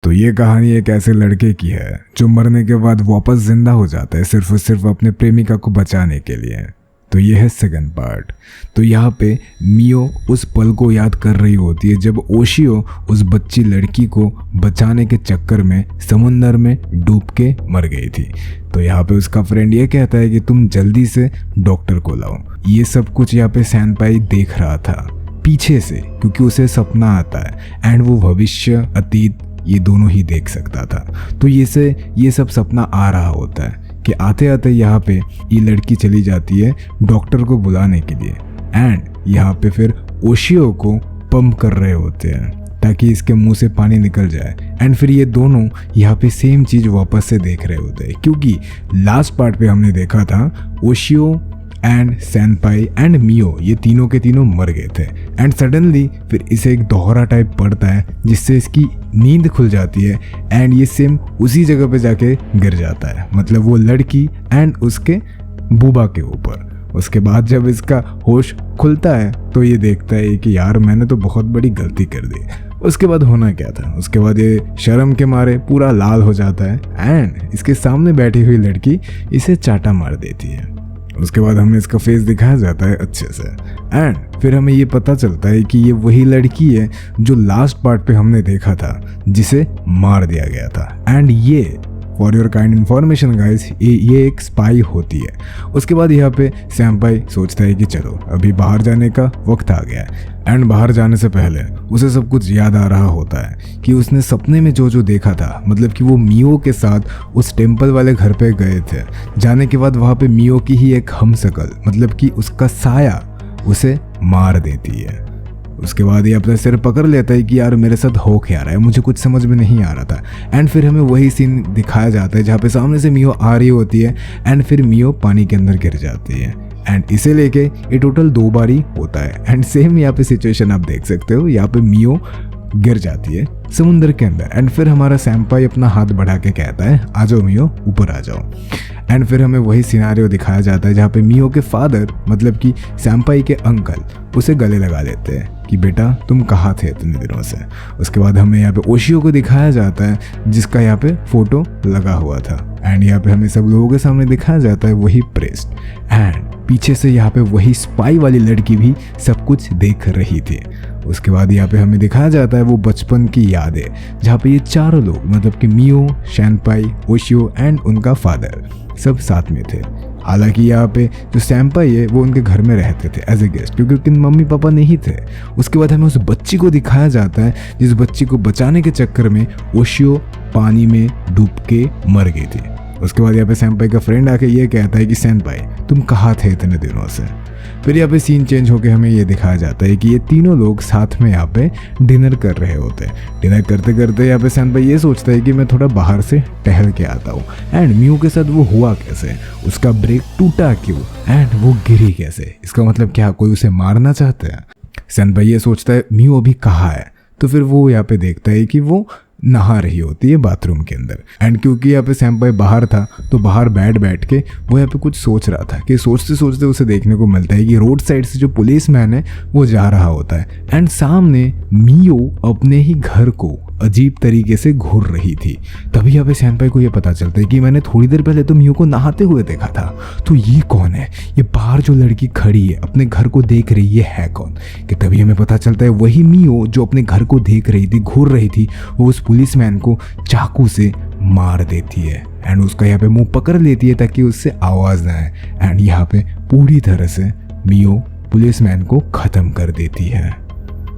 तो ये कहानी एक ऐसे लड़के की है जो मरने के बाद वापस जिंदा हो जाता है सिर्फ और सिर्फ अपने प्रेमिका को बचाने के लिए। तो ये है सेकंड पार्ट। तो यहाँ पे मियो उस पल को याद कर रही होती है जब ओशियो उस बच्ची लड़की को बचाने के चक्कर में समुंदर में डूब के मर गई थी। तो यहाँ पे उसका फ्रेंड ये कहता है कि तुम जल्दी से डॉक्टर को लाओ। ये सब कुछ यहाँ पे सैनपाई देख रहा था पीछे से, क्योंकि उसे सपना आता है एंड वो भविष्य अतीत ये दोनों ही देख सकता था। तो ये सब सपना आ रहा होता है कि आते आते यहाँ पे ये लड़की चली जाती है डॉक्टर को बुलाने के लिए एंड यहाँ पे फिर ओशियो को पंप कर रहे होते हैं ताकि इसके मुंह से पानी निकल जाए। एंड फिर ये दोनों यहाँ पे सेम चीज़ वापस से देख रहे होते हैं, क्योंकि लास्ट पार्ट पे हमने देखा था ओशियो एंड सैनपाई एंड मियो ये तीनों के तीनों मर गए थे। एंड सडनली फिर इसे एक दोहरा टाइप पड़ता है जिससे इसकी नींद खुल जाती है एंड ये सेम उसी जगह पे जाके गिर जाता है, मतलब वो लड़की एंड उसके बूबा के ऊपर। उसके बाद जब इसका होश खुलता है तो ये देखता है कि यार मैंने तो बहुत बड़ी गलती कर दी। उसके बाद होना क्या था, उसके बाद ये शर्म के मारे पूरा लाल हो जाता है एंड इसके सामने बैठी हुई लड़की इसे चाटा मार देती है। उसके बाद हमें इसका फेस दिखाया जाता है अच्छे से एंड फिर हमें ये पता चलता है कि ये वही लड़की है जो लास्ट पार्ट पे हमने देखा था जिसे मार दिया गया था। एंड ये for your kind information guys ये एक स्पाई होती है। उसके बाद यहाँ पे सैनपाई सोचता है कि चलो अभी बाहर जाने का वक्त आ गया है एंड बाहर जाने से पहले उसे सब कुछ याद आ रहा होता है कि उसने सपने में जो देखा था, मतलब कि वो मियो के साथ उस टेम्पल वाले घर पे गए थे। जाने के बाद वहाँ पे मियो की ही एक हमशक्ल, मतलब कि उसका साया उसे मार देती है। उसके बाद ये अपना सिर पकड़ लेता है कि यार मेरे साथ हो क्या रहा है, मुझे कुछ समझ में नहीं आ रहा था। एंड फिर हमें वही सीन दिखाया जाता है जहाँ पे सामने से मियो आ रही होती है एंड फिर मियो पानी के अंदर गिर जाती है एंड इसे लेके ये टोटल 2 बार ही होता है। एंड सेम यहाँ पे सिचुएशन आप देख सकते हो, यहाँ पे मियो गिर जाती है समुंदर के अंदर एंड फिर हमारा सैनपाई अपना हाथ बढ़ा के कहता है आ जाओ मियो ऊपर आ जाओ। एंड फिर हमें वही सिनारियो दिखाया जाता है जहाँ पे मियो के फादर, मतलब कि सैनपाई के अंकल उसे गले लगा लेते हैं कि बेटा तुम कहाँ थे इतने दिनों से। उसके बाद हमें यहाँ पे ओशियो को दिखाया जाता है जिसका यहाँ पे फोटो लगा हुआ था एंड यहाँ पे हमें सब लोगों के सामने दिखाया जाता है वही प्रेस्ट एंड पीछे से यहाँ पे वही स्पाई वाली लड़की भी सब कुछ देख रही थी। उसके बाद यहाँ पे हमें दिखाया जाता है वो बचपन की यादें जहाँ पे ये चारों लोग, मतलब कि मियो, सैनपाई, ओशियो एंड उनका फादर सब साथ में थे। हालांकि यहाँ पे जो सैनपाई है वो उनके घर में रहते थे एज ए गेस्ट, क्योंकि उनके मम्मी पापा नहीं थे। उसके बाद हमें उस बच्ची को दिखाया जाता है जिस बच्ची को बचाने के चक्कर में ओशियो पानी में डूब के मर गई थी। उसके बाद यहाँ पे सैनपाई का फ्रेंड आके ये कहता है कि सैनपाई तुम कहाँ थे इतने दिनों से। फिर यहाँ पे सीन चेंज होके हमें ये दिखाया जाता है कि ये तीनों लोग साथ में यहाँ पे डिनर कर रहे होते हैं। डिनर करते करते यहाँ पे सैनपाई ये सोचता है कि मैं थोड़ा बाहर से टहल के आता हूँ एंड मियो के साथ वो हुआ कैसे, उसका ब्रेक टूटा क्यों एंड वो गिरी कैसे, इसका मतलब क्या कोई उसे मारना चाहता है। सैनपाई ये सोचता है मियो अभी कहाँ है। तो फिर वो यहाँ पे देखता है कि वो नहा रही होती है बाथरूम के अंदर एंड क्योंकि यहाँ पे सैनपाई बाहर था तो बाहर बैठ के वो यहाँ पे कुछ सोच रहा था कि सोचते सोचते उसे देखने को मिलता है कि रोड साइड से जो पुलिसमैन है वो जा रहा होता है एंड सामने मियो अपने ही घर को अजीब तरीके से घूर रही थी। तभी यहाँ पे सैनपाई को ये पता चलता है कि मैंने थोड़ी देर पहले तो मियो को नहाते हुए देखा था, तो ये कौन है, ये बाहर जो लड़की खड़ी है अपने घर को देख रही ये है कौन। कि तभी हमें पता चलता है वही मियो जो अपने घर को देख रही थी, घूर रही थी, वो उस पुलिसमैन को चाकू से मार देती है एंड उसका यहाँ पे मुंह पकड़ लेती है ताकि उससे आवाज़ ना आए एंड यहाँ पे पूरी तरह से मियो पुलिसमैन को ख़त्म कर देती है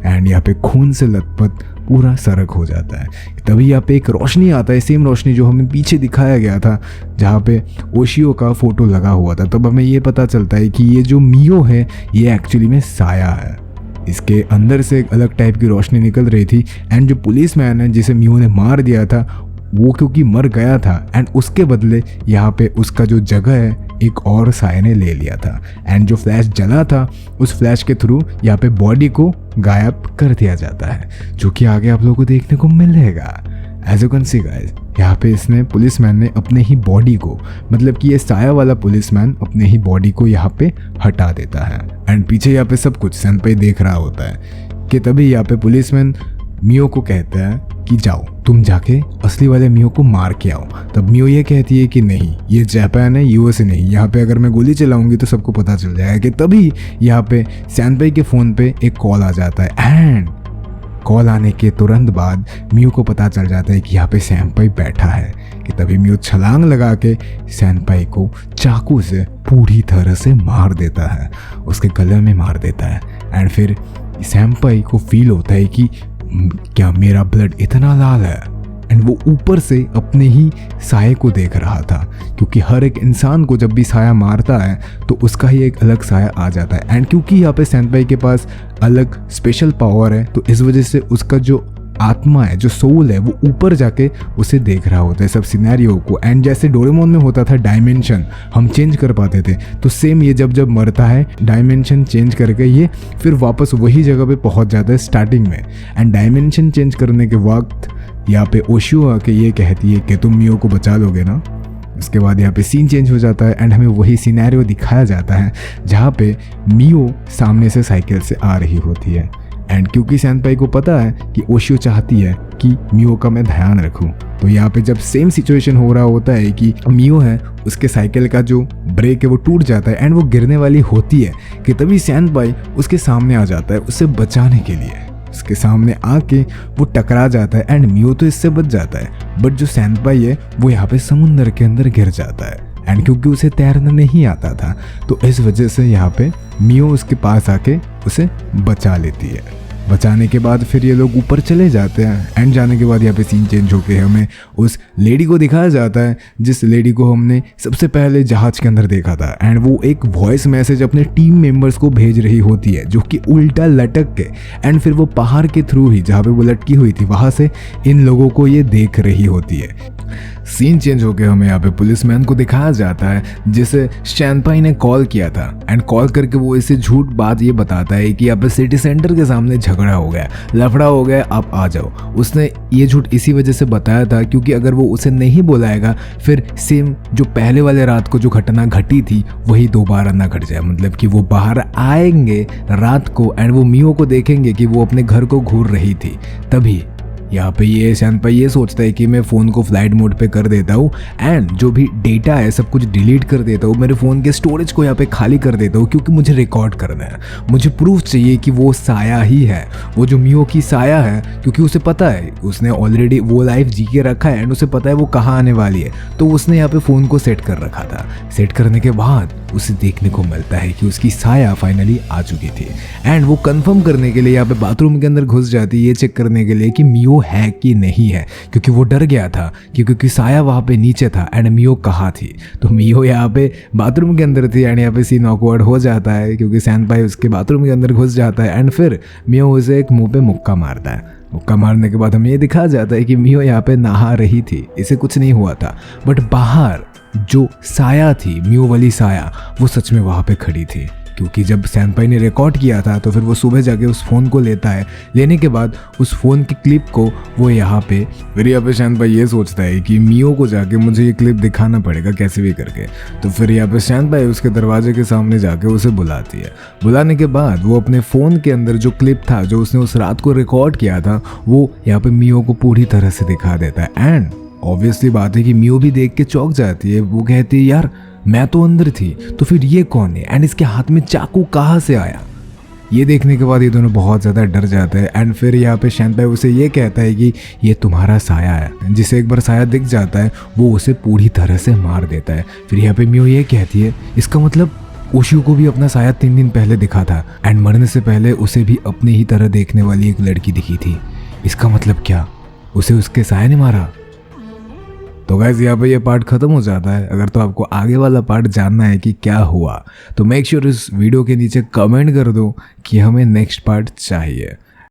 एंड यहाँ पे खून से लथपथ पूरा सड़क हो जाता है। तभी यहाँ पे एक रोशनी आता है, सेम रोशनी जो हमें पीछे दिखाया गया था जहाँ पे ओशियो का फोटो लगा हुआ था। तब हमें ये पता चलता है कि ये जो मियो है ये एक्चुअली में साया है। इसके अंदर से एक अलग टाइप की रोशनी निकल रही थी एंड जो पुलिसमैन है जिसे मियो ने मार दिया था वो क्योंकि मर गया था एंड उसके बदले यहाँ पे उसका जो जगह है एक और साया ने ले लिया था एंड जो फ्लैश जला था उस फ्लैश के थ्रू यहाँ पे बॉडी को गायब कर दिया जाता है, जो कि आगे आप लोगों को देखने को मिलेगा। As you can see guys यहाँ पे इसने पुलिसमैन ने अपने ही बॉडी को, मतलब कि ये साया वाला पुलिसमैन अपने ही बॉडी को यहाँ पे हटा देता है एंड पीछे यहाँ पे सब कुछ सैनपाई देख रहा होता है कि तभी यहाँ पे पुलिसमैन मियो को कहता है कि जाओ तुम जाके असली वाले मियो को मार के आओ। तब मियो ये कहती है कि नहीं, ये जापान है, यूएसए नहीं, यहाँ पे अगर मैं गोली चलाऊंगी तो सबको पता चल जाएगा। कि तभी यहाँ पे सैनपाई के फ़ोन पे एक कॉल आ जाता है एंड कॉल आने के तुरंत बाद मियो को पता चल जाता है कि यहाँ पे सैनपाई बैठा है। कि तभी मियो छलांग लगा के सैनपाई को चाकू से पूरी तरह से मार देता है, उसके गले में मार देता है। एंड फिर सैनपाई को फील होता है कि क्या मेरा ब्लड इतना लाल है। एंड वो ऊपर से अपने ही साये को देख रहा था, क्योंकि हर एक इंसान को जब भी साया मारता है तो उसका ही एक अलग साया आ जाता है। एंड क्योंकि यहाँ पे सैनपाई के पास अलग स्पेशल पावर है तो इस वजह से उसका जो आत्मा है, जो सोल है, वो ऊपर जाके उसे देख रहा होता है सब सिनेरियो को। एंड जैसे डोरेमोन में होता था डायमेंशन हम चेंज कर पाते थे, तो सेम ये जब मरता है डायमेंशन चेंज करके ये फिर वापस वही जगह पे पहुंच जाता है स्टार्टिंग में। एंड डायमेंशन चेंज करने के वक्त यहाँ पे ओशियो आके ये कहती है कि तुम मियो को बचा लोगे ना। उसके बाद यहाँ पे सीन चेंज हो जाता है एंड हमें वही सिनेरियो दिखाया जाता है जहाँ पे मियो सामने से साइकिल से आ रही होती है। एंड क्योंकि सैनपाई को पता है कि ओशियो चाहती है कि मियो का मैं ध्यान रखूं, तो यहाँ पे जब सेम सिचुएशन हो रहा होता है कि मियो है, उसके साइकिल का जो ब्रेक है वो टूट जाता है एंड वो गिरने वाली होती है कि तभी सैनपाई उसके सामने आ जाता है उसे बचाने के लिए। उसके सामने आके वो टकरा जाता है एंड मियो तो इससे बच जाता है, बट जो सैनपाई है वो यहाँ पे समुंदर के अंदर गिर जाता है। एंड क्योंकि उसे तैरना नहीं आता था तो इस वजह से यहाँ पे मियो उसके पास आके उसे बचा लेती है। बचाने के बाद फिर ये लोग ऊपर चले जाते हैं एंड जाने के बाद यहाँ पे सीन चेंज होके हमें उस लेडी को दिखाया जाता है जिस लेडी को हमने सबसे पहले जहाज के अंदर देखा था। एंड वो एक वॉइस मैसेज अपने टीम मेंबर्स को भेज रही होती है जो कि उल्टा लटक के, एंड फिर वो पहाड़ के थ्रू ही जहाँ पे वो लटकी हुई थी वहाँ से इन लोगों को ये देख रही होती है। सीन चेंज होकर हमें यहाँ पे पुलिसमैन को दिखाया जाता है जिसे सैनपाई ने कॉल किया था। एंड कॉल करके वो इसे झूठ बात ये बताता है कि यहाँ पे सिटी सेंटर के सामने झगड़ा हो गया, लफड़ा हो गया, आप आ जाओ। उसने ये झूठ इसी वजह से बताया था क्योंकि अगर वो उसे नहीं बुलाएगा फिर सेम जो पहले वाले रात को जो घटना घटी थी वही दोबारा ना घट जाए। मतलब कि वो बाहर आएंगे रात को एंड वो मियो को देखेंगे कि वो अपने घर को घूर रही थी। तभी यहाँ पे ये सैनपाई ये सोचता है कि मैं फ़ोन को फ्लाइट मोड पे कर देता हूँ एंड जो भी डेटा है सब कुछ डिलीट कर देता हूँ, मेरे फ़ोन के स्टोरेज को यहाँ पे खाली कर देता हूँ क्योंकि मुझे रिकॉर्ड करना है। मुझे प्रूफ चाहिए कि वो साया ही है, वो जो मियो की साया है, क्योंकि उसे पता है उसने ऑलरेडी वो लाइफ जी के रखा है एंड उसे पता है वो कहाँ आने वाली है। तो उसने यहाँ पे फ़ोन को सेट कर रखा था। सेट करने के बाद उसे देखने को मिलता है कि उसकी साया फाइनली आ चुकी थी एंड वो कंफर्म करने के लिए यहाँ पे बाथरूम के अंदर घुस जाती है ये चेक करने के लिए कि मियो है कि नहीं है, क्योंकि वो डर गया था क्योंकि साया वहाँ पे नीचे था एंड मियो कहाँ थी। तो मियो यहाँ पे बाथरूम के अंदर थी एंड यहाँ पे सीन ऑकवर्ड हो जाता है क्योंकि सैनपाई उसके बाथरूम के अंदर घुस जाता है एंड फिर मियो उसे एक मुंह पे मुक्का मारता है। मुक्का मारने के बाद हमें ये दिखाया जाता है कि मियो यहाँ पे नहा रही थी, इसे कुछ नहीं हुआ था, बट बाहर जो साया थी, मियो वाली साया, वो सच में वहाँ पे खड़ी थी। क्योंकि जब सैनपाई ने रिकॉर्ड किया था तो फिर वो सुबह जाके उस फ़ोन को लेता है। लेने के बाद उस फ़ोन की क्लिप को वो यहाँ पे सैनपाई ये सोचता है कि मियो को जाके मुझे ये क्लिप दिखाना पड़ेगा कैसे भी करके। तो फिर यहाँ पे सैनपाई उसके दरवाजे के सामने जाके उसे बुलाती है। बुलाने के बाद वो अपने फ़ोन के अंदर जो क्लिप था जो उसने उस रात को रिकॉर्ड किया था वो यहाँ पे मियो को पूरी तरह से दिखा देता है। एंड ऑब्वियसली बात है कि मियो भी देख के चौंक जाती है। वो कहती है यार मैं तो अंदर थी तो फिर ये कौन है एंड इसके हाथ में चाकू कहाँ से आया। ये देखने के बाद ये दोनों बहुत ज़्यादा डर जाते हैं एंड फिर यहाँ पे सैनपाई उसे ये कहता है कि ये तुम्हारा साया है। जिसे एक बार साया दिख जाता है वो उसे पूरी तरह से मार देता है। फिर यहाँ पे मियो ये कहती है इसका मतलब ओशियो को भी अपना साया 3 दिन पहले दिखा था एंड मरने से पहले उसे भी अपने ही तरह देखने वाली एक लड़की दिखी थी। इसका मतलब क्या उसे उसके साया ने मारा? तो गाइस यहाँ पे ये पार्ट खत्म हो जाता है। अगर तो आपको आगे वाला पार्ट जानना है कि क्या हुआ तो मेक श्योर इस वीडियो के नीचे कमेंट कर दो कि हमें नेक्स्ट पार्ट चाहिए।